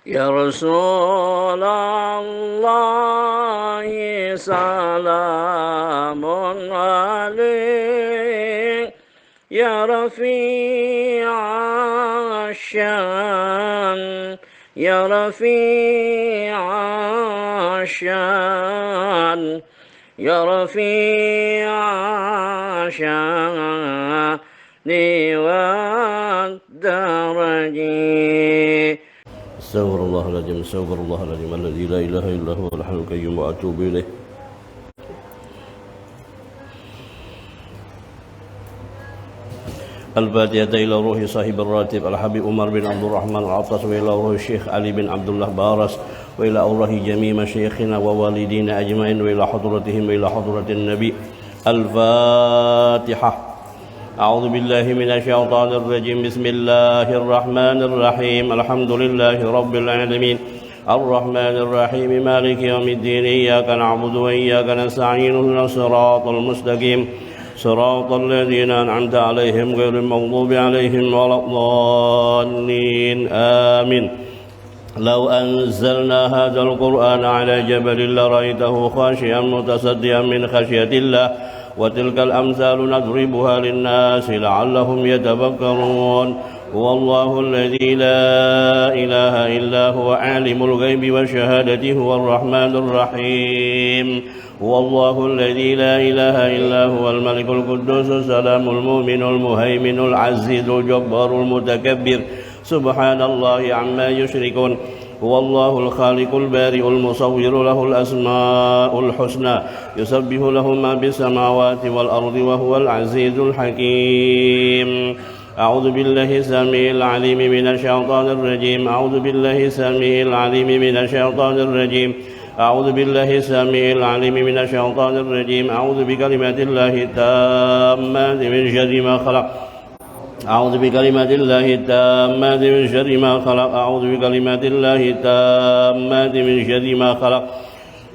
يا رسول الله سلام عليك يا رفيع الشان يا رفيع الشان يا رفيع الشان والدرج. استغفر الله العظيم استغفر الله العظيم الذي لا إله إلا هو الحي القيوم وأتوب إليه. الفاتحة إلى روح صاحب الراتب الحبيب عمر بن عبد الرحمن العطاس، وإلى روح الشيخ علي بن عبد الله بارس، وإلى أروح جميع مشايخنا ووالدينا أجمعين، وإلى حضرتهم وإلى حضرة النبي. الفاتحة. أعوذ بالله من الشيطان الرجيم. بسم الله الرحمن الرحيم. الحمد لله رب العالمين الرحمن الرحيم مالك يوم الدين. إياك نعبد وإياك نستعين اهدنا الصراط المستقيم صراط الذين أنعمت عليهم غير المغضوب عليهم ولا الضالين آمين. لو أنزلنا هذا القرآن على جبل لرأيته خاشعا متصدعا من خشية الله وتلك الأمثال نضربها للناس لعلهم يتفكرون. هو الله الذي لا إله إلا هو عالم الغيب والشهادة هو الرحمن الرحيم. هو الله الذي لا إله إلا هو الملك القدوس السلام المؤمن المهيمن العزيز الجبار المتكبر سبحان الله عما يشركون. هو الله الخالق البارئ المصور له الأسماء الحسنى يسبح له ما بالسماوات والأرض وهو العزيز الحكيم. أعوذ بالله السميع العليم من الشيطان الرجيم. أعوذ بالله السميع العليم من الشيطان الرجيم. أعوذ بالله السميع العليم من الشيطان الرجيم. أعوذ بكلمات الله التامات من شر ما خلق. أعوذ بكلمات الله التامات من شر ما خلق. أعوذ بكلمات الله التامات من شر ما خلق.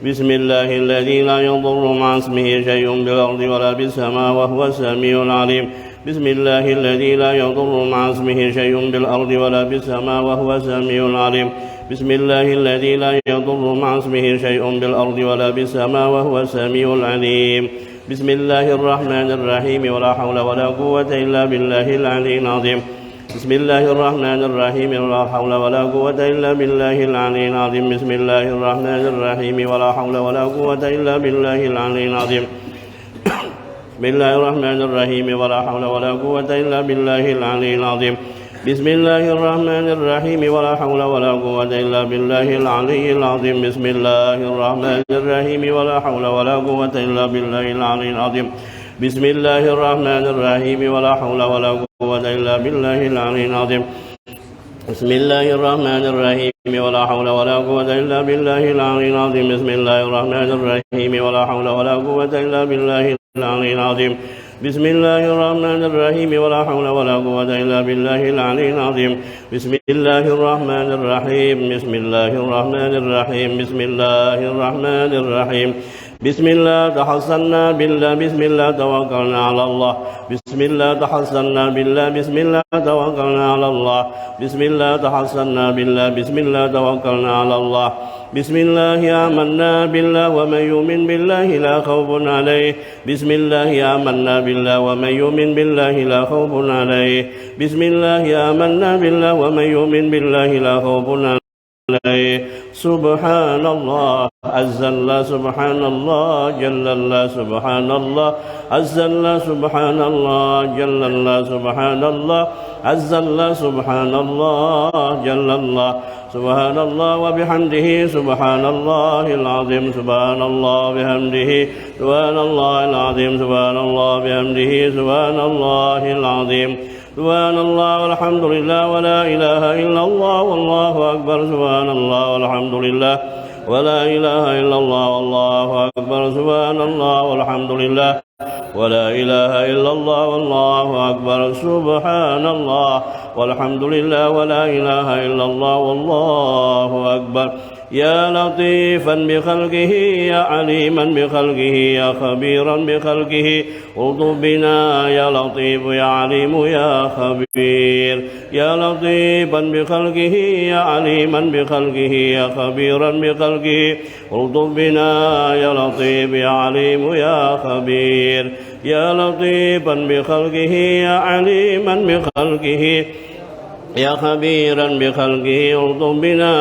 بسم الله الذي لا يضر مع اسمه شيء بالأرض ولا بالسماء وهو السميع العليم. بسم الله الذي لا يضر مع اسمه شيء بالأرض ولا بالسماء وهو السميع العليم. بسم الله الذي لا يضر مع اسمه شيء بالأرض ولا بالسماء وهو السميع العليم. بسم الله الرحمن الرحيم ولا حول ولا قوة إلا بالله العلي العظيم. بسم الله الرحمن الرحيم ولا حول ولا قوة إلا بالله العلي العظيم. بسم الله الرحمن الرحيم ولا حول ولا قوة إلا بالله العلي العظيم. بسم الله الرحمن الرحيم ولا حول ولا قوة إلا بالله العلي العظيم. بسم الله الرحمن الرحيم ولا حول ولا قوة إلا بالله العلي العظيم. بسم الله الرحمن الرحيم ولا حول ولا قوة إلا بالله العلي العظيم. بسم الله الرحمن الرحيم ولا حول ولا قوة إلا بالله العلي العظيم. بسم الله الرحمن الرحيم ولا حول ولا قوة إلا بالله العلي العظيم. بسم الله الرحمن الرحيم ولا حول ولا قوة إلا بالله العلي العظيم. بسم الله الرحمن الرحيم ولا حول ولا قوة إلا بالله العلي العظيم. بسم الله الرحمن الرحيم. بسم الله الرحمن الرحيم. بسم الله الرحمن الرحيم. بسم الله تحصنا بالله. بسم الله توكلنا على الله. بسم الله تحصنا بالله. بسم الله توكلنا على الله. بسم الله تحصنا بالله. بسم الله توكلنا على الله. بسم الله آمنا بالله ومن يؤمن بالله لا خوف عليه. بسم الله آمنا بالله ومن يؤمن بالله لا خوف عليه. بسم الله آمنا بالله ومن يؤمن بالله لا خوف عليه. سبحان الله عز الله سبحان الله جل الله سبحان الله عز الله سبحان الله جل الله سبحان الله عز الله سبحان الله جل الله سبحان الله وبحمده سبحان الله العظيم. سبحان الله بحمده سبحان الله العظيم. سبحان الله بحمده سبحان الله العظيم. سبحان الله والحمد لله ولا إله إلا الله والله أكبر. سبحان الله والحمد لله ولا إله إلا الله والله أكبر. سبحان الله والحمد لله ولا إله إلا الله والله أكبر. سبحان الله والحمد لله ولا إله إلا الله والله أكبر. يا لطيفا بخلقه يا عليما بخلقه يا خبيرا بخلقه الطف بنا يا لطيف يا عليم يا خبير. يا لطيفا بخلقه يا عليما بخلقه يا خبيرا بخلقه الطف بنا يا لطيف يا عليم يا خبير. يا لطيفا بخلقه يا عليما بخلقه يا خبيرا بخلقه الطف بنا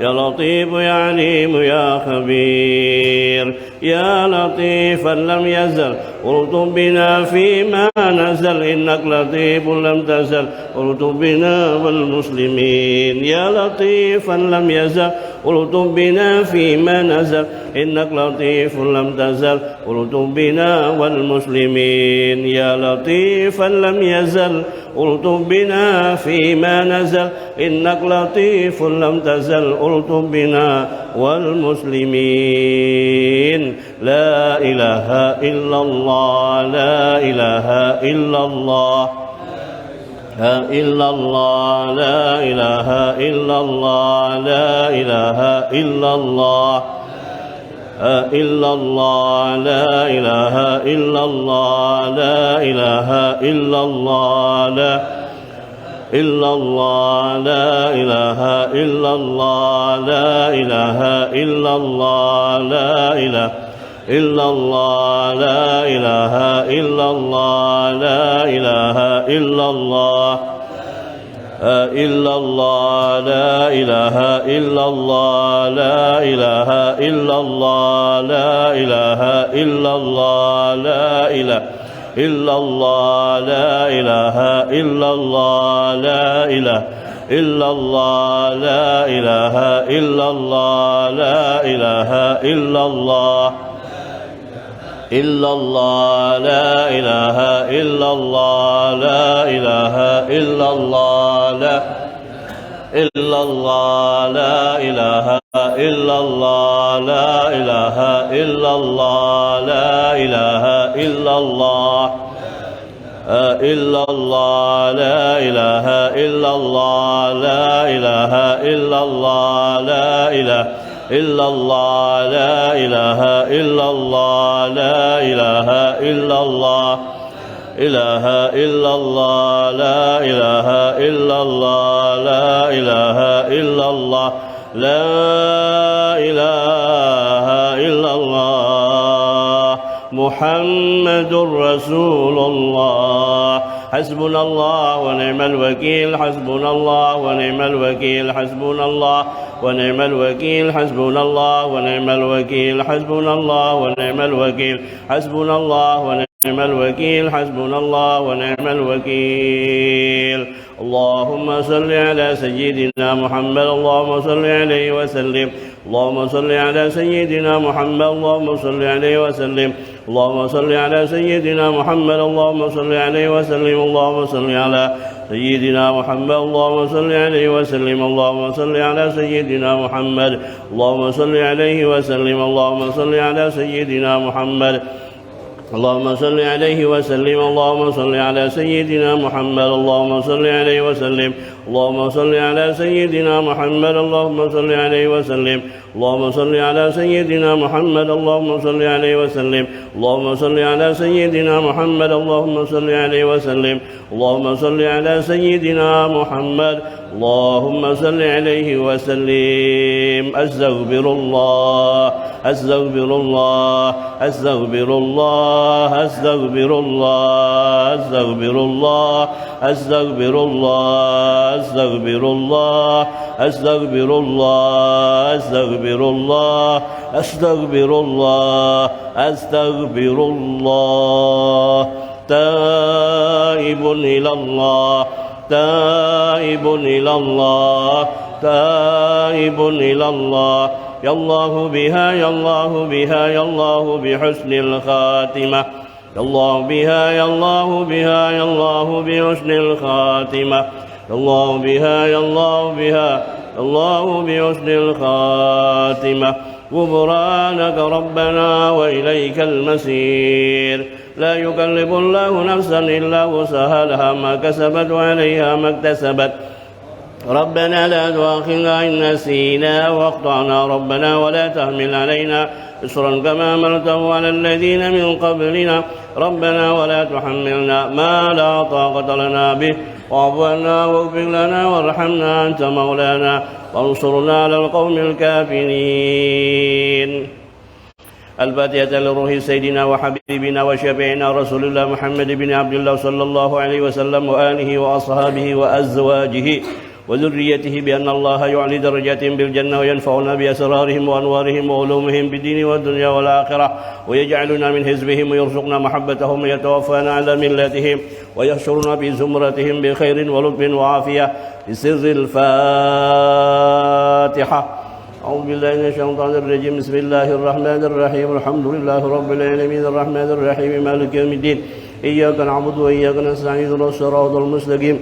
يا لطيف يا عليم يا خبير. يا لطيفا لم يزل الطف بنا فيما نزل إنك لطيف لم تزل الطف بنا والمسلمين. يا لطيفا لم يزل الطف بنا فيما نزل إنك لطيف لم تزل الطف بنا والمسلمين. يا لطيفا لم يزل الطف بنا فيما نزل إنك لطيف لم تزل الطف بنا والمسلمين. لا إله إلا الله لا إله إلا الله لا إلا الله لا إله إلا الله لا إله إلا الله إلا الله لا إله إلا الله لا إله إلا الله لا إلا الله لا إله إلا الله لا إله إلا الله لا إله إلا الله لا إله إلا الله لا إله إلا الله إلا الله لا إله إلا الله لا إله إلا الله لا إله إلا الله لا إله إلا الله لا إله إلا الله لا إله إلا الله لا إله إلا الله لا إله إلا الله إلا الله لا إله إلا الله لا إله إلا الله لا إلا الله لا إله إلا الله لا إله إلا الله لا إله إلا الله إلا الله لا إله إلا الله لا إله إلا الله لا إله إلا الله لا إله إلا الله لا إله إلا الله إله إلا الله لا إله إلا الله لا إله إلا الله لا إله إلا الله محمد رسول الله. حسبنا الله ونعم الوكيل حسبنا الله ونعم الوكيل حسبنا الله ونعم الوكيل حسبنا الله ونعم الوكيل حسبنا الله ونعم الوكيل حسبنا الله ونعم الوكيل حسبنا الله ونعم الوكيل. اللهم صل على سيدنا محمد اللهم صل عليه وسلم. اللهم صل على سيدنا محمد اللهم صل عليه وسلم. اللهم صل على سيدنا محمد اللهم صل عليه وسلم. اللهم صل على سيدنا محمد اللهم صل عليه وسلم. اللهم صل على سيدنا محمد اللهم صل عليه وسلم. اللهم صل على سيدنا محمد اللهم صل عليه وسلم. اللهم صل على سيدنا محمد اللهم صل عليه وسلم. اللهم صل على سيدنا محمد اللهم صل عليه وسلم. اللهم صل على سيدنا محمد اللهم صل عليه وسلم. اللهم صل على سيدنا محمد اللهم صل عليه وسلم. اللهم صل على سيدنا محمد اللهم صل عليه وسلم. أستغفر الله أستغفر الله أستغفر الله أستغفر الله أستغفر الله أستغفر الله أستغفر الله أستغفر الله أستغفر الله أستغفر الله أستغفر الله. تائب إلى الله تائب إلى الله تائب إلى الله. يا الله بها يا الله بها يا الله بحسن الخاتمة. يا الله بها يا الله بها يا الله بحسن الخاتمة. يا الله بها يا الله بها يا الله بحسن الخاتمة. غفرانك ربنا وإليك المسير. لا يكلف الله نفسا إلا وسعها لها ما كسبت وعليها ما اكتسبت ربنا لا تؤاخذنا إن نسينا وأخطأنا ربنا ولا تحمل علينا إصرا كما حملته على الذين من قبلنا ربنا ولا تحملنا ما لا طاقة لنا به واعف عنا واغفر لنا وارحمنا أنت مولانا وانصرنا على القوم الكافرين. الفاتحة لروح سيدنا وحبيبنا وشفيعنا رسول الله محمد بن عبد الله صلى الله عليه وسلم وآله وأصحابه وأزواجه وذريته بأن الله يعلي درجات بالجنة وينفعنا بأسرارهم وأنوارهم وعلومهم بالدين والدنيا والآخرة ويجعلنا من حزبهم ويرزقنا محبتهم ويتوفانا على ملتهم ويحشرنا في زمرتهم بخير ولطف وعافية بسر الفاتحة. أعوذ بالله من الشيطان الرجيم. بسم الله الرحمن الرحيم. الحمد لله رب العالمين الرحمن الرحيم مالك يوم الدين إياك نعبد وإياك نستعين اهدنا الصراط المستقيم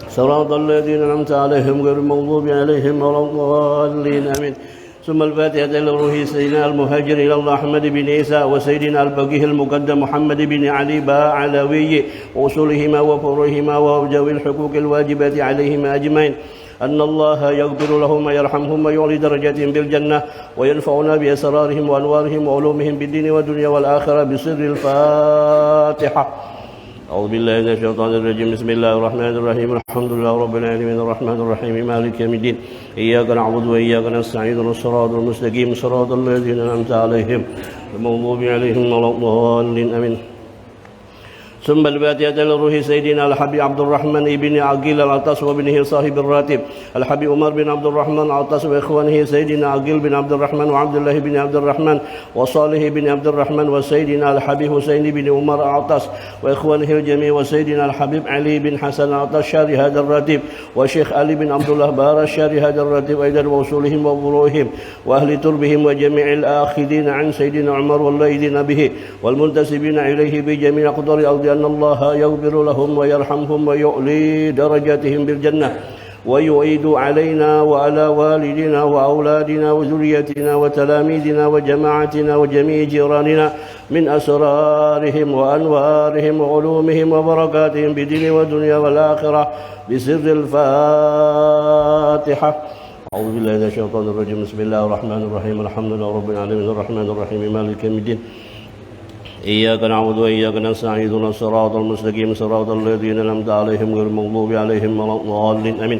صراط الذين أنعمت عليهم غير المغضوب عليهم ولا الضالين آمين. ثم الفاتحة لروح سيدنا المهاجر إلى الله أحمد بن عيسى وسيدنا الفقيه المقدم محمد بن علي باعلوي وأصولهما وفروعهما وذوي الحقوق الواجبة عليهما أجمعين أن الله يغفر لهم ويرحمهم ويعلي درجاتهم بالجنة وينفعنا بأسرارهم وأنوارهم وعلومهم بالدين والدنيا والآخرة بسر الفاتحة. أعوذ بالله من الشيطان الرجيم. بسم الله الرحمن الرحيم. الحمد لله رب العالمين الرحمن الرحيم مالك يوم الدين إياك نعبد وإياك نستعين الصراط المستقيم صراط الذين أنعمت عليهم المغضوب عليهم ولا الضالين آمين. ثم الفاتحة لروح سيدنا الحبيب عبد الرحمن بن عقيل العطاس وابنه صاحب الراتب الحبيب عمر بن عبد الرحمن العطاس وإخوانه سيدنا عقيل بن عبد الرحمن وعبد الله بن عبد الرحمن وصالح بن عبد الرحمن وسيدنا الحبيب حسين بن عمر العطاس وإخوانه الجميع وسيدنا الحبيب علي بن حسن العطاس شاري هذا الراتب وشيخ علي بن عبد الله بار شاري هذا الراتب أيضا ووصولهم وفروعهم وأهل تربهم وجميع الآخذين عن سيدنا عمر واللايدين به والمنتسبين إليه بجميع أقدار الأرض أن الله يغفر لهم ويرحمهم ويعلي درجاتهم بالجنة ويعيد علينا وعلى والدنا وأولادنا وذريتنا وتلاميذنا وجماعتنا وجميع جيراننا من أسرارهم وأنوارهم وعلومهم وبركاتهم بدين والدنيا والآخرة بسر الفاتحة. أعوذ بالله من الشيطان الرجيم. بسم الله الرحمن الرحيم. الحمد لله رب العالمين الرحمن الرحيم مالك يوم الدين إياك نعبد وإياك نستعين اهدنا الصراط المستقيم صراط الذين أنعمت عليهم غير المغضوب عليهم ولا الضالين آمين.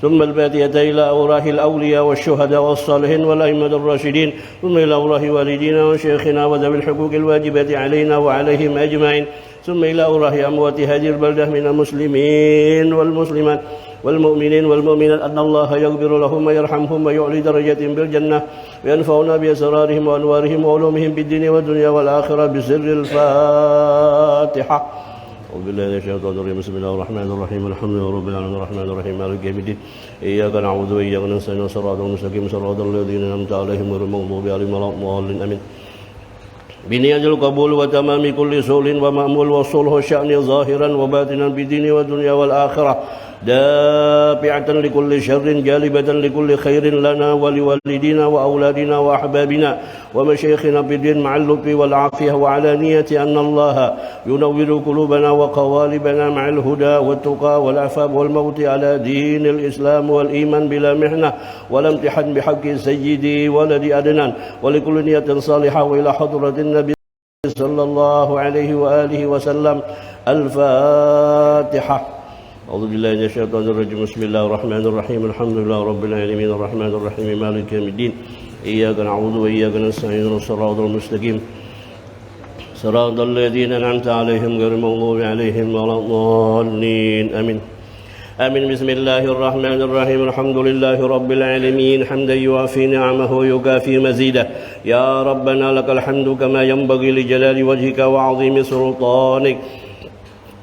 ثم الفاتحة إلى أوراق الأولياء والشهداء والصالحين والأئمة الراشدين ثم إلى أوراق والدينا وشيخنا وذوي الحقوق الواجبة علينا وعليهم أجمعين ثم إلى أوراق أموات هذه البلدة من المسلمين والمسلمات والمؤمنين والمؤمنات أن الله يغفر لهم ويرحمهم ويعلي درجاتهم بالجنة وينفعنا بأسرارهم وأنوارهم وعلومهم بالدين والدنيا والآخرة بسر الفاتحة. أعوذ بالله من الشيطان الرجيم. بسم الله الرحمن الرحيم. الحمد لله رب العالمين الرحمن الرحيم مالك يوم الدين إياك نعبد وإياك نستعين صراط المستقيم صراط الذين أنعمت عليهم غير المغضوب عليهم ولا الضالين آمين. بنية القبول وتمام كل سؤل ومأمول وصلح الشأن ظاهرا وباطنا بالدين والدنيا والآخرة دافعة لكل شر جالبة لكل خير لنا ولوالدينا وأولادنا وأحبابنا ومشايخنا بالدين مع اللطف والعافية وعلى نية أن الله ينور قلوبنا وقوالبنا مع الهدى والتقى والعفاف والموت على دين الإسلام والإيمان بلا محنة ولا امتحان بحق سيدي ولد أدنان ولكل نية صالحة وإلى حضرة النبي صلى الله عليه وآله وسلم. الفاتحة. أعوذ بالله من الشيطان الرجيم. بسم الله الرحمن الرحيم. الحمد لله رب العالمين الرحمن الرحيم مالك يوم الدين إياك نعبد وإياك نستعين الصراط المستقيم صراط الذين أنعمت عليهم غير المغضوب عليهم ولا الضالين آمين. آمين. بسم الله الرحمن الرحيم. الحمد لله رب العالمين حمدا يوافي نعمه ويكافي مزيده. يا ربنا لك الحمد كما ينبغي لجلال وجهك وعظيم سلطانك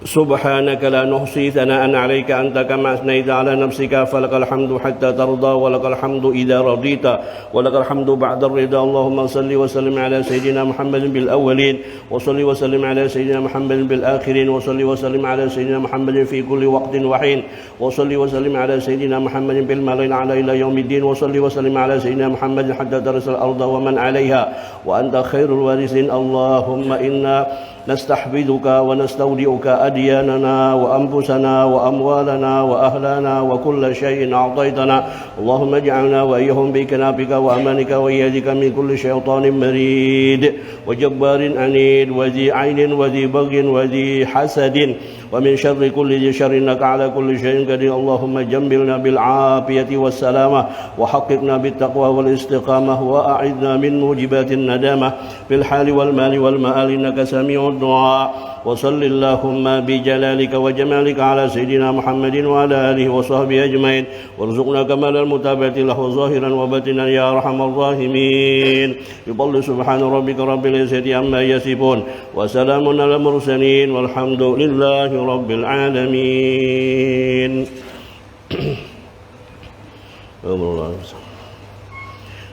سبحانك لا نحصي ثناء عليك أنت كما أثنيت على نفسك فلك الحمد حتى ترضى ولك الحمد إذا رضيت ولك الحمد بعد الرضا. اللهم صل وسلم على سيدنا محمد بالأولين وصل وسلم على سيدنا محمد بالآخرين وصل وسلم على سيدنا محمد في كل وقت وحين وصل وسلم على سيدنا محمد بالملائكة على إلى يوم الدين وصل وسلم على سيدنا محمد حتى ترث الأرض ومن عليها وأنت خير الوارثين. اللهم إنا نستحفظك ونستودعك أدياننا وأنفسنا وأموالنا وأهلنا وكل شيء أعطيتنا. اللهم اجعلنا وإياهم بكنافك وأمانك وإيادك من كل شيطان مريد وجبار عنيد وذي عين وذي بغي وذي حسد ومن شر كل ذي شر إنك على كل شيء قدير. اللهم جنبنا بالعافية والسلامة وحققنا بالتقوى والاستقامة وأعذنا من موجبات الندامة في الحال والمال والمآل إنك سميع الدعاء. وصل اللهم بجلالك وجمالك على سيدنا محمد وعلى آله وصحبه أجمعين وارزقنا كمال المتابعة له ظاهرا وباطنا يا أرحم الراحمين. يضل سبحان ربك رب العزة عما يصفون وسلام على المرسلين والحمد لله رب العالمين.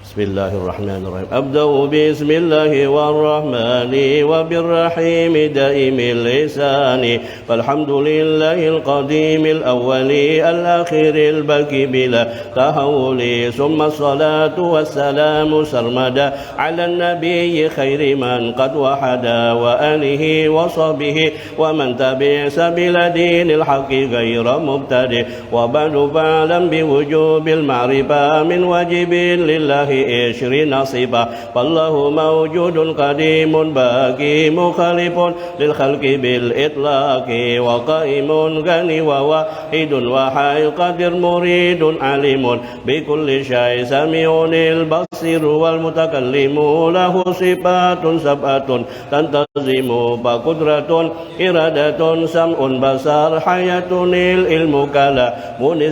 بسم الله الرحمن الرحيم. أبدأ بسم الله والرحمن وبالرحيم دائم اللسان فالحمد لله القديم الأول الأخير الباقي بلا تهول ثم الصلاة والسلام سرمدا على النبي خير من قد وحدا وآله وصحبه ومن تبع سبيل دين الحق غير مبتدئ. وبعد فاعلم بوجوب المعرفة من واجب لله 20 نصيبا فالله موجود قديم باقي مخالف للخلق بالإطلاق وقائم غني وواحد وحي قدير مريد عليم بكل شيء سميع البصير والمتكلم له صفات سبعة تنتظم فقدرة إرادة سمع بصر حياة العلم كلام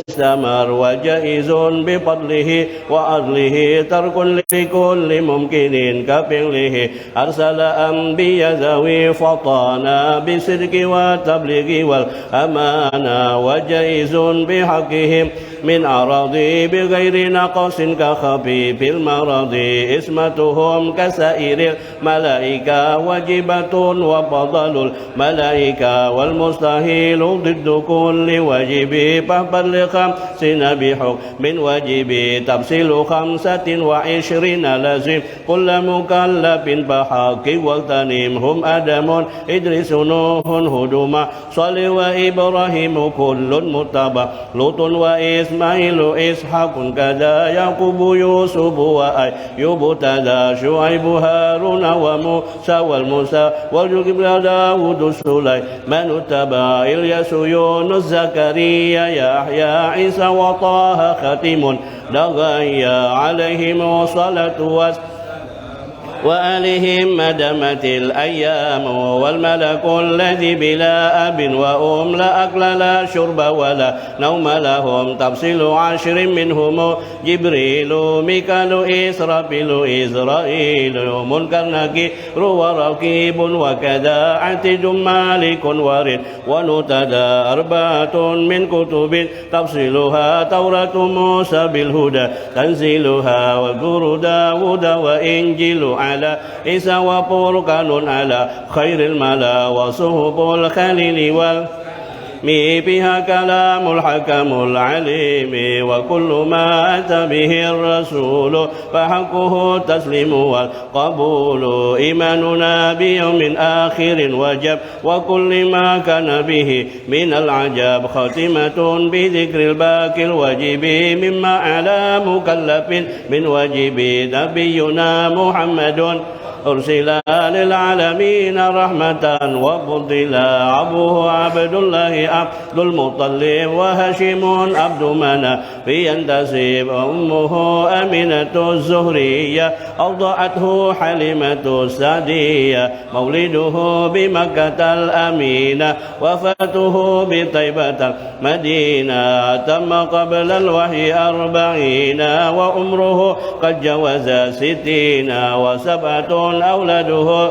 استمر وجائز بفضله وعدله ترك لكل ممكن كفعله. أرسل أنبياء ذوي فطانا بالصدق والتبليغ والأمانة وجائز بحقهم من أراضي بغير نقص كخفيف المرض. اسمتهم كسائر الملائكة واجبة وفضل الملائكة والمستحيل ضد كل واجب فبلغ 50 بحكم من واجب تفصيل 25 لازم كل مكلف بحق واغتنمهم آدم إدريس نوح هود صالح وإبراهيم كل متبع لوط وإسماعيل إسحاق كذا يعقوب يوسف وأيوب تذا شعيب هارون وموسى والموسى والجبل داود سليمان تبع إلياس يونس زكريا يحيى عيسى وطه ختم دغيا عليهم الصلاة والسلام وآلهم مدمت الأيام والملك الذي بلا أب وأم لا أكل لا شرب ولا نوم لهم تفصيل 10 منهم جبريل ميكال إسرافيل إسرائيل منكر نكير ورقيب وكذا عتيد مالك ورد ونتدى 4 من كتب تفصيلها توراة موسى بالهدى تنزيلها وزبور داود وإنجيل على عيسى وفرقان على خير الملا وصحب الخليل بها كلام الحكم العليم وكل ما أتى به الرسول فحقه التسليم والقبول. إيماننا بيوم آخر وجب وكل ما كان به من العجب خاتمة بذكر الباقي الواجب مما على مكلف من واجب. نبينا محمد أرسل للعالمين رحمة وفضل أبوه عبد الله عبد المطلب وهاشم عبد مناف ينتسب أمه أمينة الزهرية أوضعته حليمة السعدية مولده بمكة الأمينة وفاته بطيبة المدينة تم قبل الوحي 40 وعمره قد جاوز 60 و7 أولاده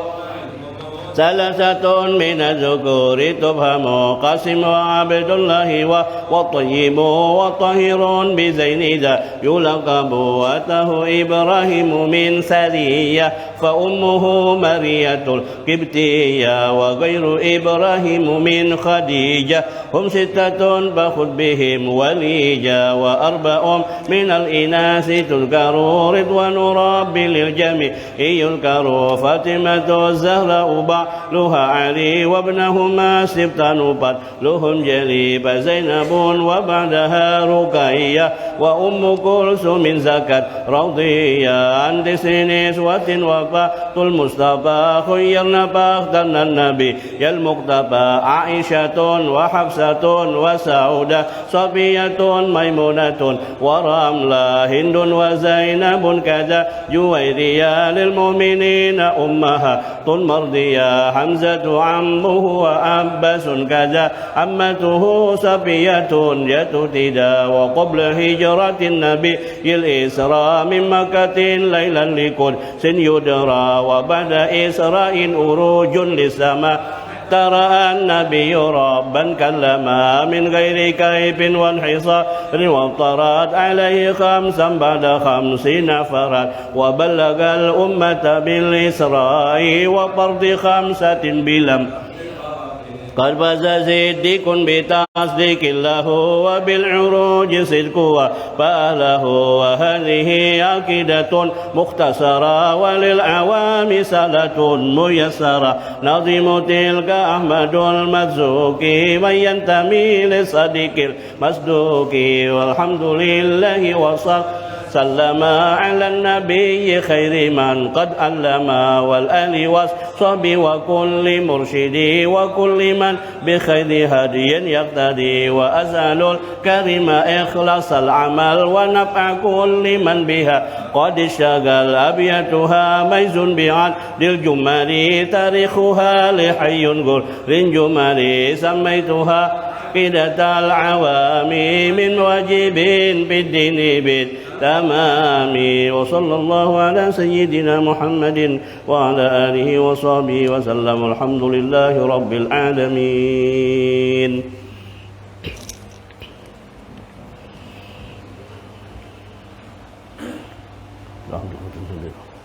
3 من الذكور تفهم قاسم وعبد الله والطيب والطاهر بزين ذا يلقب أتاه إبراهيم من سرية فأمه مرية القبطية وغير إبراهيم من خديجة هم 6 فخذ بهم وليجا و4 من الإناث تذكر رضوان ربي للجميع يذكر فاطمة الزهراء بعلها علي وابنهما سبطان لهم جليب زينب وبعدها رقية وأم كلثوم زكت رضية عن 9 نسوة وفاة المصطفى خيرنا فاخترنا النبي المقتفى عائشة وحفصة وسعودة صفية ميمونة ورملة هند وزينب كذا جويرية للمؤمنين أمها مرضية حمزة عمه وعباس كذا عمته صفية يتتدى وقبل هجرة النبي الإسراء من مكة ليلا لقدس يدرى وبعد إسراء أروج للسماء ترى النبي ربا كلما من غير كيف وانحصار وافترض عليه 5 بعد 50 فرد وبلغ الأمة بالإسراء وفرض 5 بلم قد فاز صديق بتصديق له وبالعروج صدق فأهله وهذه عقيدة مختصرة وللعوام سلة ميسرة نظم تلك أحمد المرزوقي من ينتمي لصديق المصدوق والحمد لله وصل سلم على النبي خير من قد علم والآل والصحب وكل مرشد وكل من بخير هدي يقتدي وأزال الكريم إخلاص العمل ونفع كل من بها قد اشتغل أبياتها ميز بعد الجمل تاريخها لحي قل جمل سميتها قيدة العوام من واجب بالدين بالتمام وصلى الله على سيدنا محمد وعلى آله وصحبه وسلم الحمد لله رب العالمين.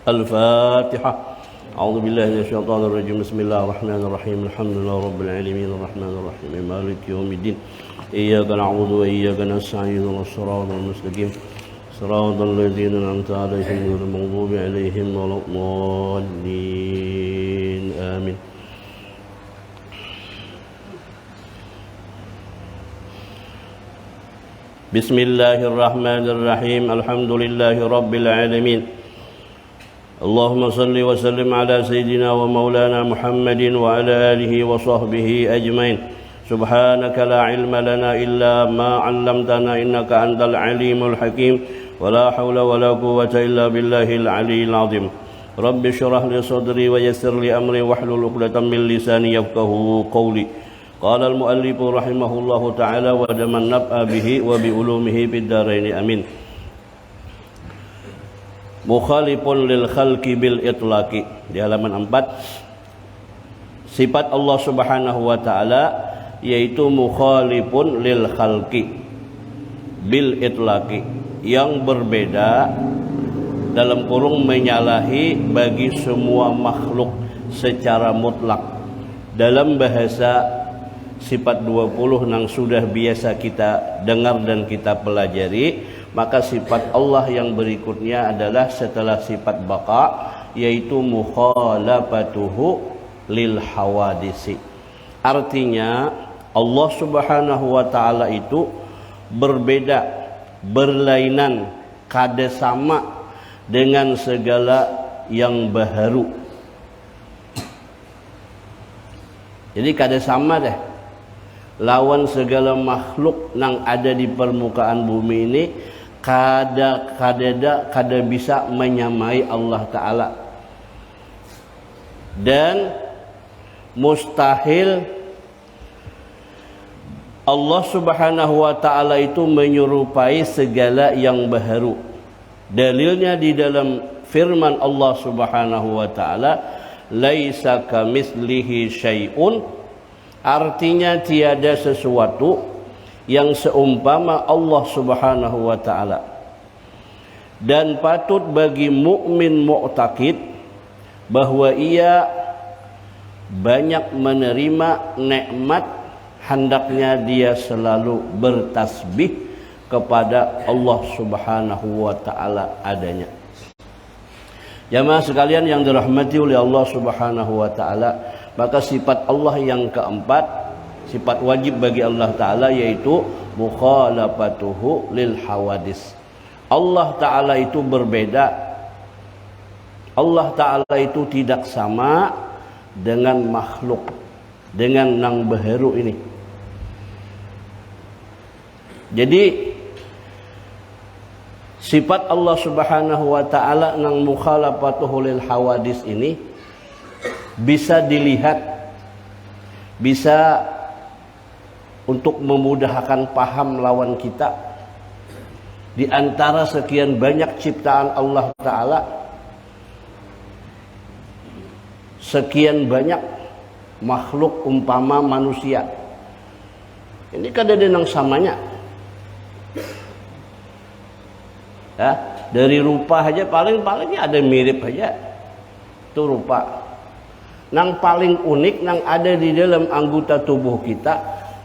الفاتحة. أعوذ بالله من الشيطان الرجيم. بسم الله الرحمن الرحيم. الحمد لله رب العالمين الرحمن الرحيم مالك يوم الدين إياك نعبد وإياك نستعين الصراط المستقيم صراط الذين أنعمت عليهم غير المغضوب عليهم ولا الضالين آمين. بسم الله الرحمن الرحيم. الحمد لله رب العالمين. اللهم صل وسلم على سيدنا ومولانا محمد وعلى آله وصحبه أجمعين. سبحانك لا علم لنا إلا ما علمتنا إنك أنت العليم الحكيم ولا حول ولا قوة إلا بالله العلي العظيم. رب اشرح لي صدري ويسر لي أمري واحلل عقدة من لساني يفقهوا قولي. قال المؤلف رحمه الله تعالى ودم النفع به وبعلومه في الدارين آمين. Mukhalifun lil khalqi bil itlaqi, di halaman 4. Sifat Allah Subhanahu wa taala yaitu mukhalifun lil khalqi bil itlaqi, yang berbeda dalam kurung menyalahi bagi semua makhluk secara mutlak. Dalam bahasa sifat 20 yang sudah biasa kita dengar dan kita pelajari, maka sifat Allah yang berikutnya adalah setelah sifat baqa, yaitu mukhalafatuhu lil hawadisi. Artinya Allah Subhanahu wa taala itu berbeda, berlainan, kada sama dengan segala yang baharu. Jadi kada sama deh lawan segala makhluk yang ada di permukaan bumi ini, kada bisa menyamai Allah Ta'ala, dan mustahil Allah Subhanahu wa Ta'ala itu menyerupai segala yang baharu. Dalilnya di dalam firman Allah Subhanahu wa Ta'ala, laisa kamitslihi syai'un, artinya tiada sesuatu yang seumpama Allah Subhanahu wa taala. Dan patut bagi mukmin mu'taqid bahwa ia banyak menerima nikmat, hendaknya dia selalu bertasbih kepada Allah Subhanahu wa taala adanya. Jamaah sekalian yang dirahmati oleh Allah Subhanahu wa taala, maka sifat Allah yang keempat, sifat wajib bagi Allah taala, yaitu mukhalafatuhu lil hawadis. Allah taala itu berbeda. Allah taala itu tidak sama dengan makhluk, dengan nang beheru ini. Jadi sifat Allah Subhanahu wa taala nang mukhalafatuhu lil hawadis ini bisa dilihat, bisa untuk memudahkan paham lawan kita. Di antara sekian banyak ciptaan Allah taala, sekian banyak makhluk umpama manusia, ini kada ada nang samanya. Ya, dari rupa aja paling-palingnya ada mirip aja. Itu rupa. Nang paling unik nang ada di dalam anggota tubuh kita,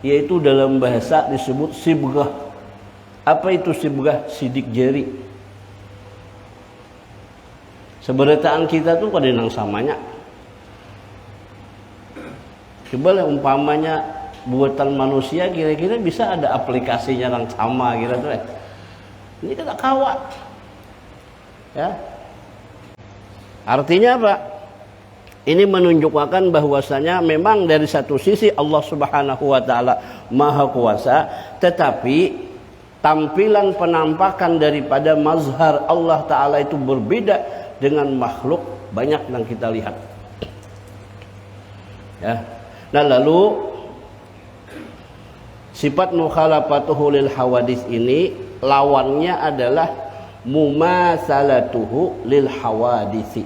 yaitu dalam bahasa disebut sibghah. Apa itu sibghah? Sidik jari. Seberataan kita tuh kada nang samanya. Coba lah umpamanya buatan manusia, kira-kira bisa ada aplikasinya yang sama kira tuh. Ini kita kawat. Ya. Artinya apa? Ini menunjukkan bahwasanya memang dari satu sisi Allah Subhanahu wa taala Maha Kuasa, tetapi tampilan penampakan daripada mazhar Allah taala itu berbeda dengan makhluk banyak yang kita lihat. Ya. Nah, lalu sifat mukhalafatuhu lil hawadis ini lawannya adalah mumasalatuhu lil hawadisi.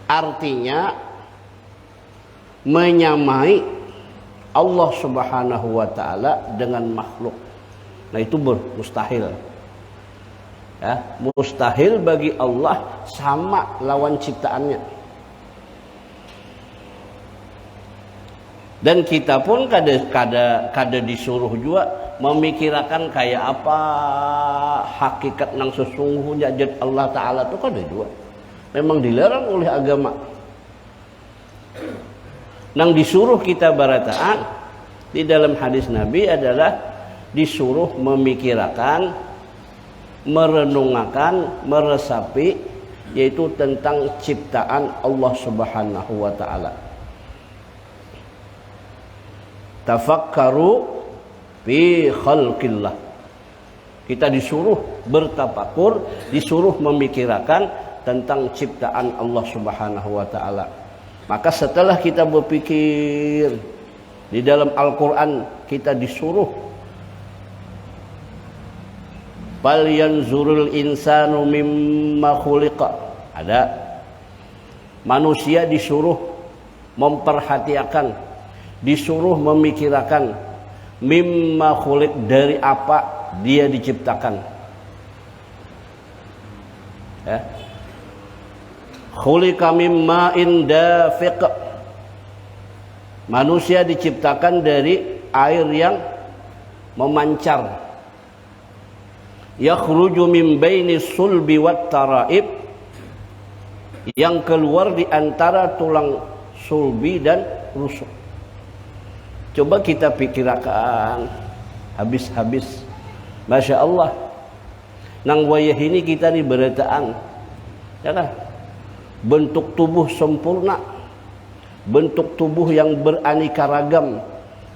Artinya menyamai Allah Subhanahu wa taala dengan makhluk. Nah, itu mustahil. Ya, mustahil bagi Allah sama lawan ciptaannya. Dan kita pun kada disuruh juga memikirkan kayak apa hakikat nang sesungguhnya jad Allah taala itu kada juga. Memang dilarang oleh agama. Nang disuruh kita barataan di dalam hadis Nabi adalah disuruh memikirkan, merenungkan, meresapi, yaitu tentang ciptaan Allah Subhanahu wa taala. Tafakkaru fi khalqillah. Kita disuruh bertafakur, disuruh memikirkan tentang ciptaan Allah Subhanahu wa taala. Maka setelah kita berpikir di dalam Al-Qur'an, kita disuruh bal yanzurul insanu mimma khuliqa. Ada manusia disuruh memperhatikan, disuruh memikirkan mimma khuliq, dari apa dia diciptakan. Ya. Khuliqa mimma indafiq. Manusia diciptakan dari air yang memancar. Yakhruju min baini sulbi wat taraib, yang keluar di antara tulang sulbi dan rusuk. Coba kita pikirkan habis-habis. Masya Allah, nang wayah ini kita nih berataan, ya kan? Bentuk tubuh sempurna, bentuk tubuh yang beraneka ragam,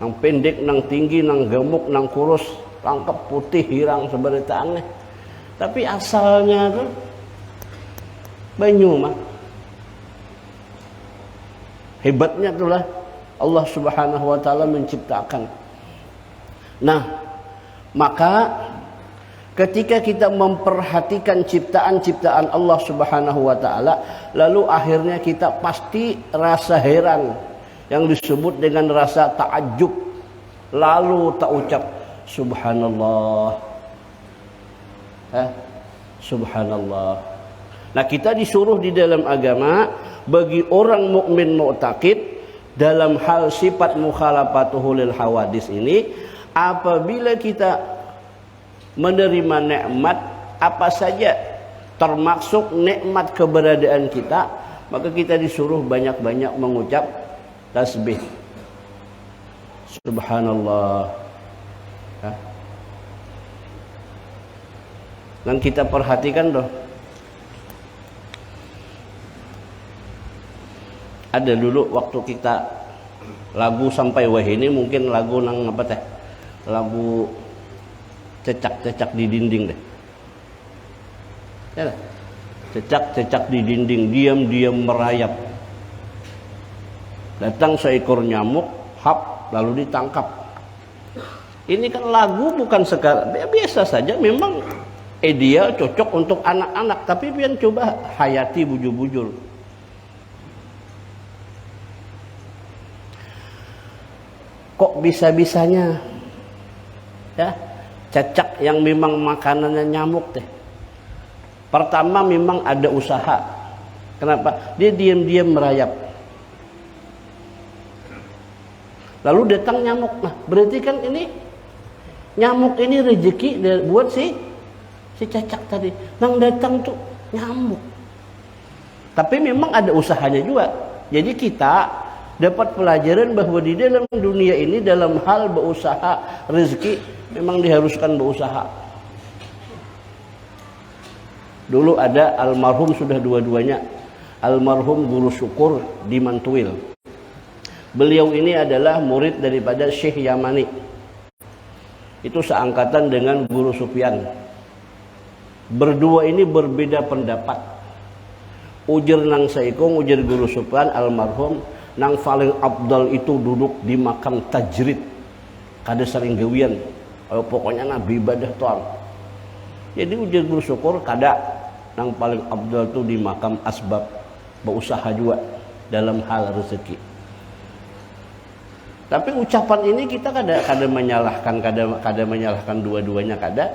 nang pendek, nang tinggi, nang gemuk, nang kurus, rangkap, putih, hirang seberataannya. Tapi asalnya tuh banyu mah. Hebatnya itulah Allah Subhanahu wa taala menciptakan. Nah, maka ketika kita memperhatikan ciptaan-ciptaan Allah Subhanahu wa taala, lalu akhirnya kita pasti rasa heran yang disebut dengan rasa takjub, lalu tak ucap subhanallah. Subhanallah. Nah, kita disuruh di dalam agama bagi orang mukmin mu'taqid dalam hal sifat mukhalafatuhu lil hawadis ini, apabila kita menerima nikmat apa saja termasuk nikmat keberadaan kita, maka kita disuruh banyak-banyak mengucap tasbih. Subhanallah. Dan kita perhatikan doh, ada dulu waktu kita lagu sampai wah ini mungkin lagu nang apa teh, lagu cecak-cecak di dinding deh, ya lah. Cecak-cecak di dinding, diam-diam merayap, datang seekor nyamuk, hap, lalu ditangkap. Ini kan lagu bukan sekarang biasa saja, memang ideal cocok untuk anak-anak, tapi pian coba hayati bujur-bujur. Kok bisa-bisanya ya cecak yang memang makanannya nyamuk teh? Pertama memang ada usaha. Kenapa? Dia diam-diam merayap. Lalu datang nyamuk. Nah, berarti kan ini nyamuk ini rezeki buat si cecak tadi. Nang datang tuh nyamuk. Tapi memang ada usahanya juga. Jadi kita dapat pelajaran bahwa di dalam dunia ini dalam hal berusaha rezeki memang diharuskan berusaha. Dulu ada almarhum sudah dua-duanya, almarhum Guru Syukur di Mantuil. Beliau ini adalah murid daripada Syekh Yamani. Itu seangkatan dengan Guru Sufyan. Berdua ini berbeda pendapat. Ujar nang saikung, ujar Guru Sufyan almarhum, nang paling abdal itu duduk di makam tajrid. Kada sering gawian. Pokoknya nabi ibadah tuan. Jadi ujar Guru Syukur kada nang paling abdal itu di makam asbab, berusaha juga dalam hal rezeki. Tapi ucapan ini kita kada menyalahkan dua-duanya kada.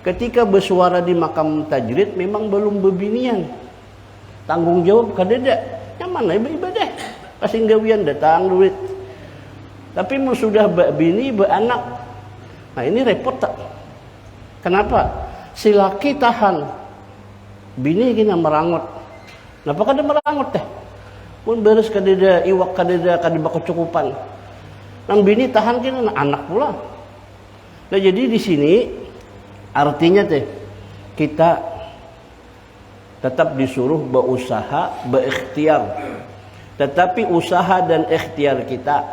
Ketika bersuara di makam tajrid memang belum bebinian. Tanggung jawab kada ada. Yang mana ibadah? Pasti gawian datang duit. Tapi sudah bini beranak. Nah, ini repot tak? Kenapa? Si laki tahan, bini kena merangut. Kenapa kada merangut teh? Pun beres kadeda iwak kadeda kecukupan. Nang bini tahan kena anak pula. Nah, jadi di sini artinya teh kita tetap disuruh berusaha, berikhtiar. Tetapi usaha dan ikhtiar kita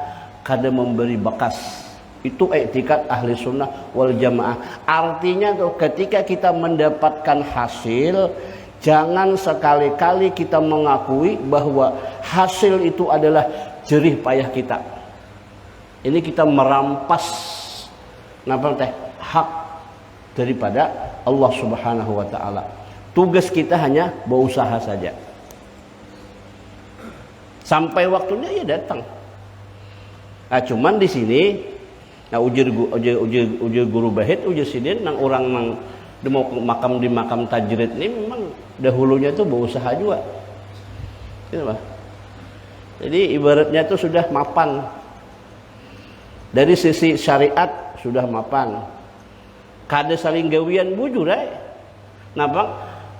kada memberi bekas. Itu i'tikad ahli sunnah wal jamaah. Artinya tuh ketika kita mendapatkan hasil, jangan sekali-kali kita mengakui bahwa hasil itu adalah jerih payah kita. Ini kita merampas hak daripada Allah Subhanahu wa taala. Tugas kita hanya berusaha saja. Sampai waktunya ya datang. Nah, cuman di sini nah ujar Guru Bahit ujar sidin nang orang nang mau makam di makam tajrid ini memang dahulunya tuh berusaha juga. Gitu, Pak. Jadi ibaratnya itu sudah mapan. Dari sisi syariat sudah mapan. Kada saling gawian bujur Napa?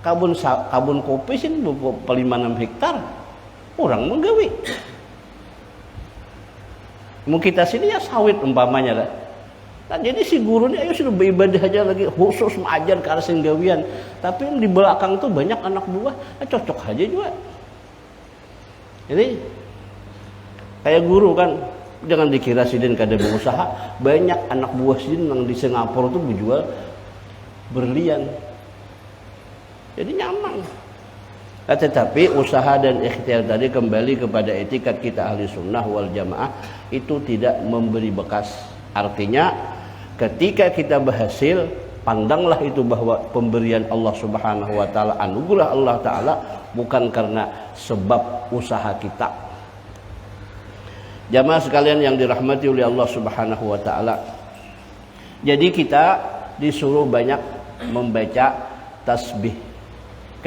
Kabun kopi sih 5-6 hektar. Orang menggawi. Mau kita sini ya sawit umpamanya lah. Nah, jadi si guru ini ayo sudah beribadah aja lagi khusus mengajar ke arah gawian. Tapi yang di belakang tuh banyak anak buah, cocok aja juga. Jadi kayak guru kan, jangan dikira sidin kada berusaha. Banyak anak buah sidin yang di Singapura tuh menjual berlian. Jadi nyaman. Nah, tetapi usaha dan ikhtiar tadi kembali kepada etikad kita ahli sunnah wal jamaah itu tidak memberi bekas. Artinya ketika kita berhasil, pandanglah itu bahwa pemberian Allah Subhanahu wa taala, anugerah Allah taala, bukan karena sebab usaha kita. Jamaah sekalian yang dirahmati oleh Allah Subhanahu wa taala. Jadi kita disuruh banyak membaca tasbih.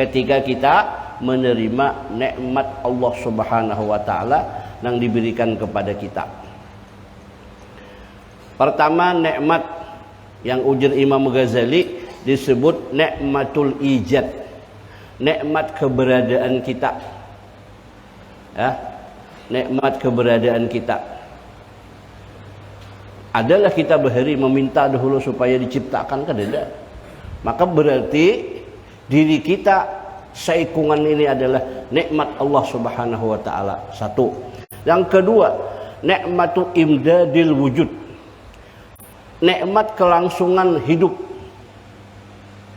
ketika kita menerima nikmat Allah Subhanahu wa taala yang diberikan kepada kita. Pertama, nikmat yang ujar Imam Ghazali disebut nikmatul ijad, nikmat keberadaan kita. Ya, nikmat keberadaan kita. Adalah kita berhari meminta dahulu supaya diciptakan, kan tidak? Maka berarti diri kita seikungan ini adalah nikmat Allah Subhanahu wa taala. Satu. Yang kedua, nikmatul imdadil wujud. Nikmat kelangsungan hidup.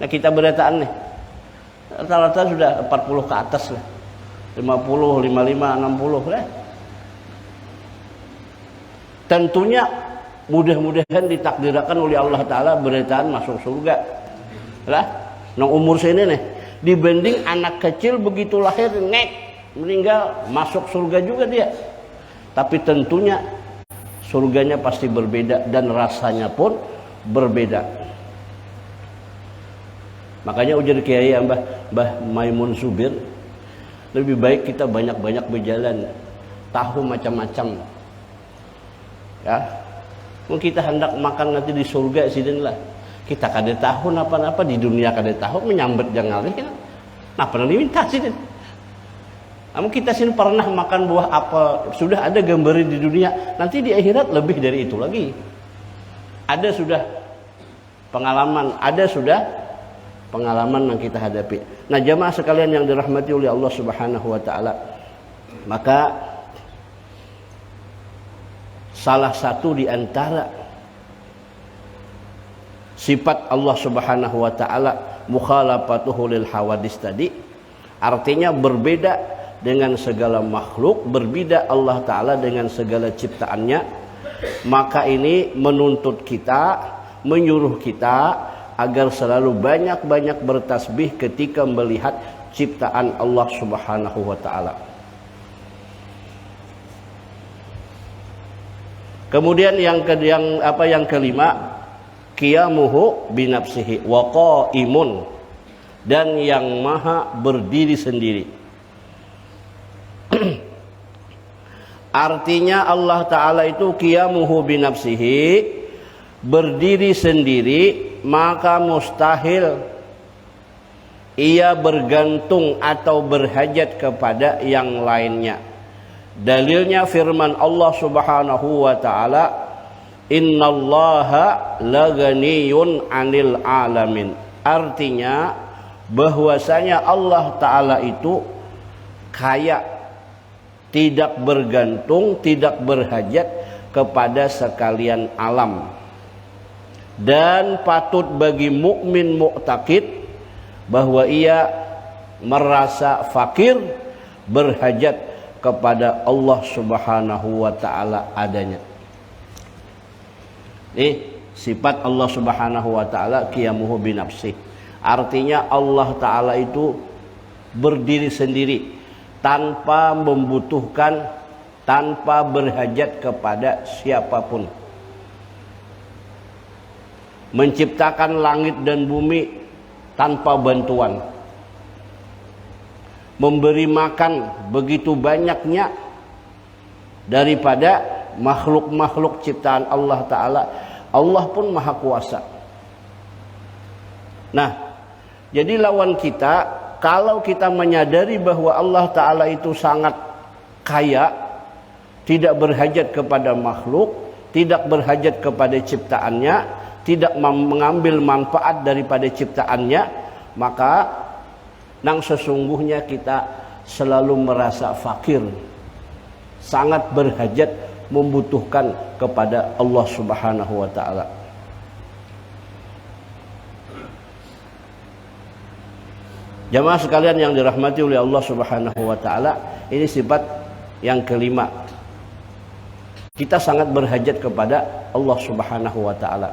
Nah, kita berataan nih. Rata-rata sudah 40 ke atas lah. 50, 55, 60 lah. Tentunya mudah-mudahan ditakdirkan oleh Allah taala berataan masuk surga. Lah, nang umur sini nih dibanding anak kecil begitu lahir ngek meninggal masuk surga juga dia. Tapi tentunya surganya pasti berbeda dan rasanya pun berbeda. Makanya ujar Kiai Mbah Maimun Subir, lebih baik kita banyak-banyak berjalan, tahu macam-macam. Ya, mungkin kita hendak makan nanti di surga sidin lah. Kita kada tahu apa-apa di dunia, kada tahu menyambet jangan kan. Nah, pernah diminta sidin. Namun kita sini pernah makan buah apa, sudah ada gambaran di dunia, nanti di akhirat lebih dari itu lagi. Ada sudah pengalaman, yang kita hadapi. Nah, jamaah sekalian yang dirahmati oleh Allah Subhanahu wa taala, maka salah satu di antara sifat Allah Subhanahu wa taala mukhalafatuhu lil hawadis tadi, artinya berbeda dengan segala makhluk, berbeda Allah taala dengan segala ciptaannya. Maka ini menuntut kita, menyuruh kita agar selalu banyak-banyak bertasbih ketika melihat ciptaan Allah Subhanahu wa taala. Kemudian yang kelima, qiyamuhu binafsihi wa qaimun, dan yang maha berdiri sendiri. Artinya Allah taala itu qiyamuhu binafsihi, berdiri sendiri, maka mustahil ia bergantung atau berhajat kepada yang lainnya. Dalilnya firman Allah Subhanahu wa taala, innallaha laghaniyun 'anil alamin. Artinya bahwasanya Allah taala itu kaya, tidak bergantung, tidak berhajat kepada sekalian alam. Dan patut bagi mukmin mu'taqid bahwa ia merasa fakir, berhajat kepada Allah Subhanahu wa taala adanya. Sifat Allah Subhanahu wa taala qiyamuhu binafsih. Artinya Allah taala itu berdiri sendiri tanpa membutuhkan, tanpa berhajat kepada siapapun. Menciptakan langit dan bumi tanpa bantuan, memberi makan begitu banyaknya daripada makhluk-makhluk ciptaan Allah taala. Allah pun maha kuasa. Nah, jadi lawan kita, kalau kita menyadari bahwa Allah taala itu sangat kaya, tidak berhajat kepada makhluk, tidak berhajat kepada ciptaannya, tidak mengambil manfaat daripada ciptaannya, maka nang sesungguhnya kita selalu merasa fakir, sangat berhajat, membutuhkan kepada Allah Subhanahu wa taala. Jamaah sekalian yang dirahmati oleh Allah Subhanahu wa taala, ini sifat yang kelima. Kita sangat berhajat kepada Allah Subhanahu wa taala.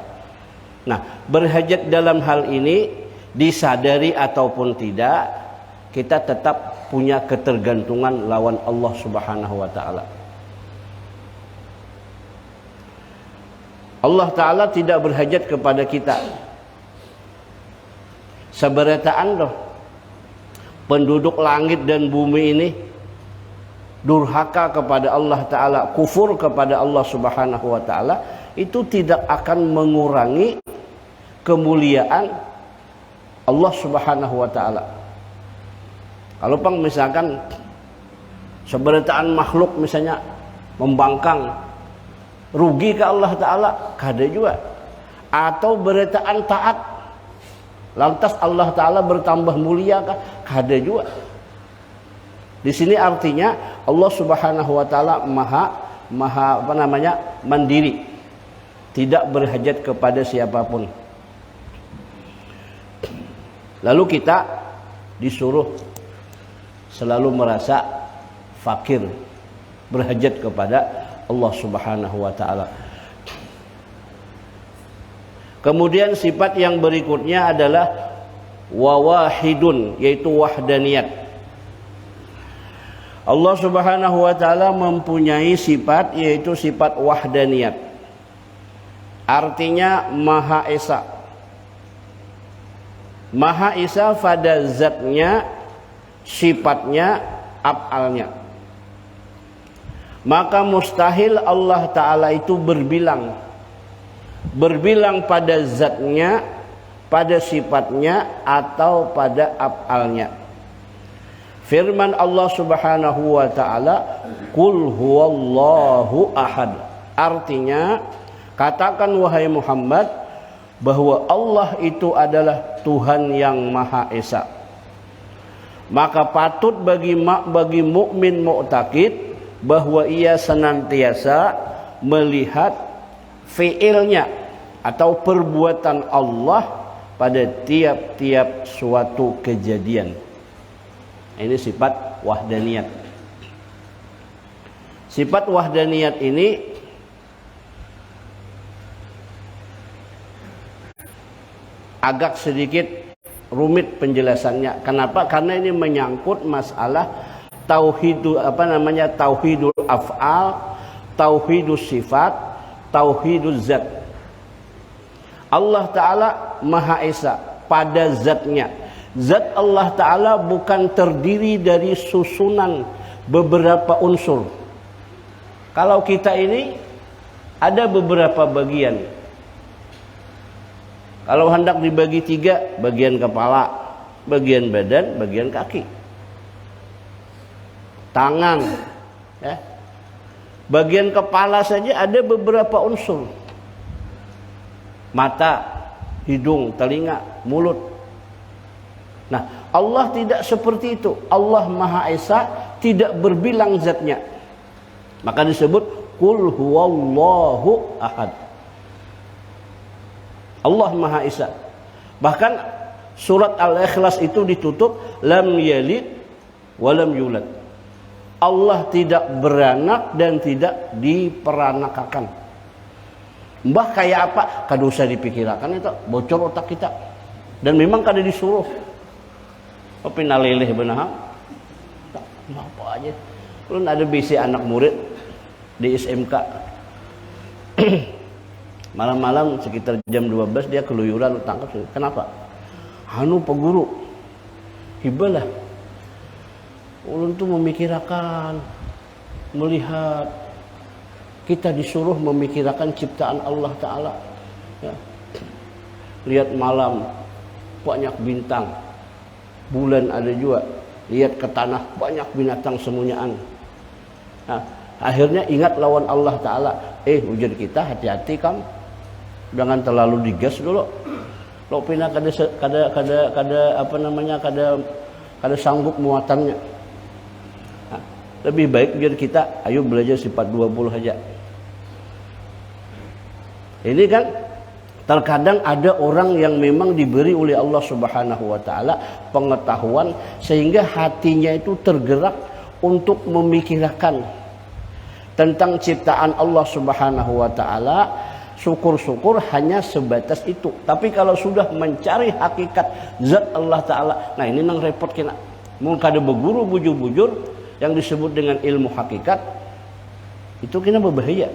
Nah, berhajat dalam hal ini disadari ataupun tidak, kita tetap punya ketergantungan lawan Allah Subhanahu wa taala. Allah taala tidak berhajat kepada kita. Seberataan doh. penduduk langit dan bumi ini durhaka kepada Allah Ta'ala, kufur kepada Allah Subhanahu wa Ta'ala, itu tidak akan mengurangi kemuliaan Allah Subhanahu wa Ta'ala. Kalau misalkan seberitaan makhluk misalnya membangkang, rugi ke Allah Ta'ala, kada juga. Atau beritaan taat, lantas Allah Ta'ala bertambah mulia kah? Kada juga. Di sini artinya Allah Subhanahu wa Ta'ala maha mandiri, tidak berhajat kepada siapapun. Lalu kita disuruh selalu merasa fakir, berhajat kepada Allah Subhanahu wa Ta'ala. Kemudian sifat yang berikutnya adalah wawahidun, yaitu wahdaniyat. Allah Subhanahu wa Ta'ala mempunyai sifat, yaitu sifat wahdaniyat. Artinya Maha Esa. Maha Esa pada zatnya, sifatnya, af'alnya. Maka mustahil Allah Ta'ala itu berbilang pada zatnya, pada sifatnya, atau pada af'alnya. Firman Allah Subhanahu wa Ta'ala, Qul huwallahu ahad. Artinya, katakan wahai Muhammad, bahwa Allah itu adalah Tuhan yang Maha Esa. Maka patut bagi mukmin mu'taqid bahwa ia senantiasa melihat fi'ilnya atau perbuatan Allah pada tiap-tiap suatu kejadian. Ini sifat wahdaniyat. Sifat wahdaniyat ini agak sedikit rumit penjelasannya. Kenapa? Karena ini menyangkut masalah tauhidul af'al, tauhidus sifat, tauhiduz zat. Allah Ta'ala Maha Esa pada zatnya. Zat Allah Ta'ala bukan terdiri dari susunan beberapa unsur. Kalau kita ini ada beberapa bagian. Kalau hendak dibagi 3, bagian kepala, bagian badan, bagian kaki, tangan, ya. Bagian kepala saja ada beberapa unsur. Mata, hidung, telinga, mulut. Nah, Allah tidak seperti itu. Allah Maha Esa, tidak berbilang zatnya. Maka disebut Qul huwallahu ahad. Allah Maha Esa. Bahkan surat Al-Ikhlas itu ditutup lam yalid wa lam yulad. Allah tidak beranak dan tidak diperanakakan. Mbah kayak apa? Kada usah dipikirkan, itu bocor otak kita. Dan memang kada disuruh. Tapi naleleh benar. Tak apa aja. Belum ada bisi anak murid di SMK. Malam-malam sekitar jam 12 dia keluyuran tangkap. Kenapa? Anu Pak Guru, hibalah. Ulun tuh memikirkan, melihat, kita disuruh memikirkan ciptaan Allah Ta'ala. Ya. Lihat malam, banyak bintang. Bulan ada juga. Lihat ke tanah, banyak binatang semunyaan. Nah, akhirnya ingat lawan Allah Ta'ala. Ujar kita, hati-hati kamu. Jangan terlalu digas dulu. Kalau pina kada sanggup muatannya. Nah, lebih baik biar kita ayo belajar sifat 20 aja. Ini kan terkadang ada orang yang memang diberi oleh Allah Subhanahu wa Ta'ala pengetahuan sehingga hatinya itu tergerak untuk memikirkan tentang ciptaan Allah Subhanahu wa Ta'ala. Syukur-syukur hanya sebatas itu. Tapi kalau sudah mencari hakikat zat Allah Ta'ala, nah ini nang repot kena. Mungkin kada berguru bujur-bujur yang disebut dengan ilmu hakikat, itu kena berbahaya.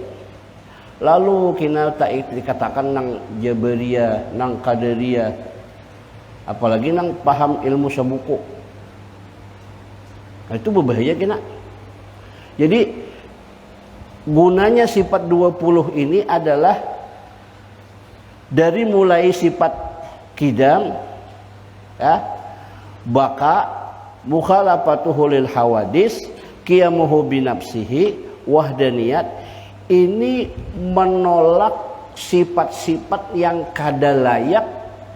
Lalu kena tak dikatakan nang Jabariyah, nang Qadariyah, apalagi nang paham ilmu sabuku. Itu berbahaya kena. Jadi gunanya sifat 20 ini adalah dari mulai sifat kidam, ya, baka, mukhalafatuhu lil hawadis, qiyamuhu binafsihi, wahdaniyat. Ini menolak sifat-sifat yang kada layak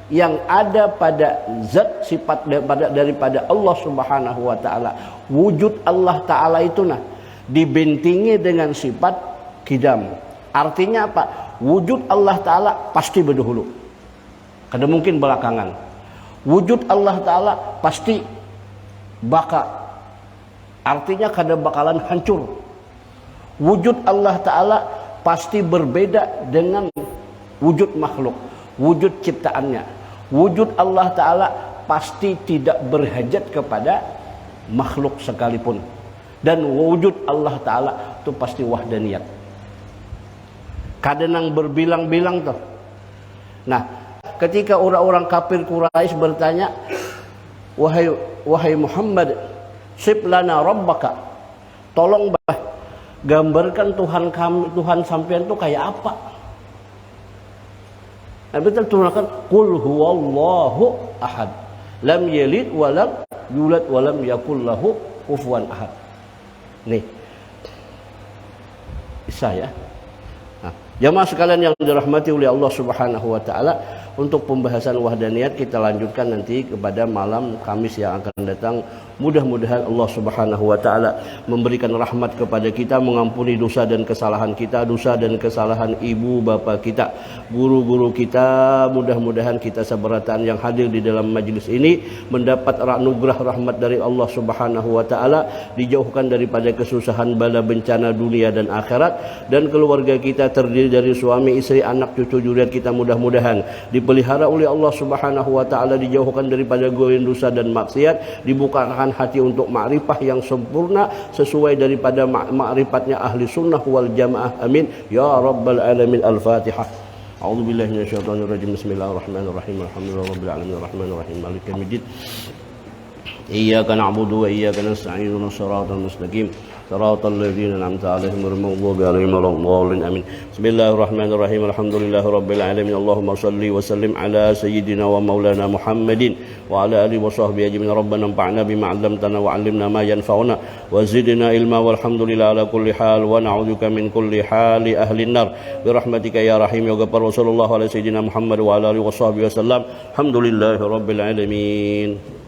yang ada pada zat sifat daripada Allah Subhanahu wa taala. Wujud Allah taala itu dibentingi dengan sifat kidam. Artinya apa? Wujud Allah taala pasti berdahulu. Kada mungkin belakangan. Wujud Allah taala pasti baka. Artinya kada bakalan hancur. Wujud Allah taala pasti berbeda dengan wujud makhluk, wujud ciptaannya. Wujud Allah taala pasti tidak berhajat kepada makhluk sekalipun. Dan wujud Allah taala itu pasti wahdaniyat. Kadang berbilang-bilang tuh. Nah, ketika orang-orang kafir Quraisy bertanya, wahai Muhammad, sif lana rabbaka, tolong gambarkan Tuhan kami, Tuhan sampean itu kayak apa? Nabi terturunkan qul huwallahu ahad, lam yalid wa lam yulad wa lam yakul lahu kufuwan ahad. Nih, bisa ya. Nah, jamaah sekalian yang dirahmati oleh Allah Subhanahu wa taala, untuk pembahasan wahdaniyat kita lanjutkan nanti kepada malam Kamis yang akan datang. Mudah-mudahan Allah Subhanahu wa taala memberikan rahmat kepada kita, mengampuni dosa dan kesalahan kita, dosa dan kesalahan ibu bapa kita, guru-guru kita. Mudah-mudahan kita seberatan yang hadir di dalam majlis ini mendapat anugerah rahmat dari Allah Subhanahu wa taala, dijauhkan daripada kesusahan bala bencana dunia dan akhirat, dan keluarga kita terdiri dari suami, istri, anak, cucu, zuriat kita mudah-mudahan dipelihara oleh Allah Subhanahu wa taala, dijauhkan daripada goyan dosa dan maksiat, dibukakan hati untuk ma'rifah yang sempurna sesuai daripada ma'rifatnya ahli sunnah wal jamaah. Amin ya rabbal alamin. Al-Fatihah. A'udzu billahi minasyaitonir rajim. Bismillahirrahmanirrahim. Alhamdulillahirabbil alamin arrahmanir rahim maliki yaumiddin. Iyyaka na'budu wa iyyaka nasta'in. Ihdinas siratal mustaqim. Siratal ladzina an'amta 'alaihim ghairil maghdubi 'alaihim waladdallin. Amin. Bismillahirrahmanirrahim. Alhamdulillahirabbil alamin. Allahumma shalli wa sallim ala sayyidina wa maulana Muhammadin wa ala alihi wa sahbihi ajmain. Rabbana anfa'na bima 'allamtana wa 'allimna ma yanfa'una wa zidna ilma walhamdulillahi ala kulli hal wa na'udzubika min kulli hali ahli nar bi rahmatika ya rahim ya ghafar. Sallallahu ala sayyidina Muhammad wa ala alihi wa sahbihi wasallam. Alhamdulillahirabbil alamin.